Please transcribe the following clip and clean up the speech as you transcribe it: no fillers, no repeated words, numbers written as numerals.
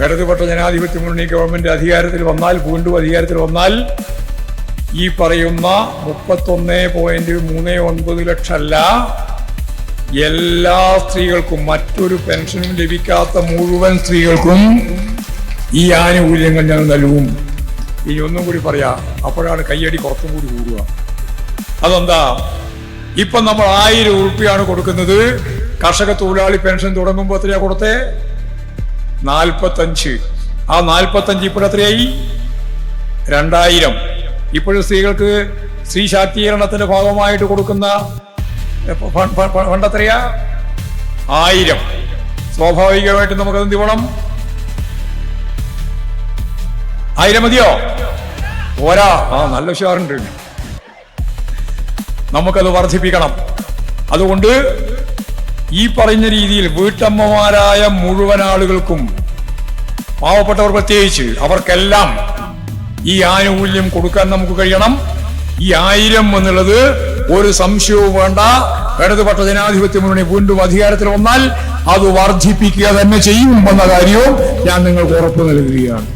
ഇടതുപക്ഷ ജനാധിപത്യ മുന്നണി ഗവൺമെന്റ് അധികാരത്തിൽ വന്നാൽ, വീണ്ടും അധികാരത്തിൽ വന്നാൽ, ഈ പറയുന്ന 31.39 ലക്ഷമല്ല, എല്ലാ സ്ത്രീകൾക്കും, മറ്റൊരു പെൻഷനും ലഭിക്കാത്ത മുഴുവൻ സ്ത്രീകൾക്കും ഈ ആനുകൂല്യങ്ങൾ ഞങ്ങൾ നൽകും. ഇനി ഒന്നും കൂടി പറയാ, അപ്പോഴാണ് കയ്യടി കുറച്ചും കൂടി കൂടുക. അതെന്താ? ഇപ്പൊ നമ്മൾ 1000 രൂപയാണ് കൊടുക്കുന്നത്. കർഷക തൊഴിലാളി പെൻഷൻ തുടങ്ങുമ്പോൾ എത്രയാ കൊടുത്തേ? 45. ആ 45 ഇപ്പോഴെത്രയായി? 2000. ഇപ്പോഴും സ്ത്രീകൾക്ക് സ്ത്രീ ശാക്തീകരണത്തിന്റെ ഭാഗമായിട്ട് കൊടുക്കുന്ന ഫണ്ട് എത്രയാ? 1000. സ്വാഭാവികമായിട്ട് നമുക്കത് എന്ത് വേണം? 1000 മതിയോ? പോരാ. നല്ല ഉഷാറുണ്ട്. നമുക്കത് വർദ്ധിപ്പിക്കണം. അതുകൊണ്ട് ഈ പറഞ്ഞ രീതിയിൽ വീട്ടമ്മമാരായ മുഴുവൻ ആളുകൾക്കും, പാവപ്പെട്ടവർ പ്രത്യേകിച്ച്, അവർക്കെല്ലാം ഈ ആനുകൂല്യം കൊടുക്കാൻ നമുക്ക് കഴിയണം. ഈ 1000 എന്നുള്ളത് ഒരു സംശയവും വേണ്ട. ഇടതുപക്ഷ ജനാധിപത്യ മുന്നണി വീണ്ടും അധികാരത്തിൽ വന്നാൽ അത് വർദ്ധിപ്പിക്കുക തന്നെ ചെയ്യും എന്ന കാര്യവും ഞാൻ നിങ്ങൾക്ക് ഉറപ്പ് നൽകുകയാണ്.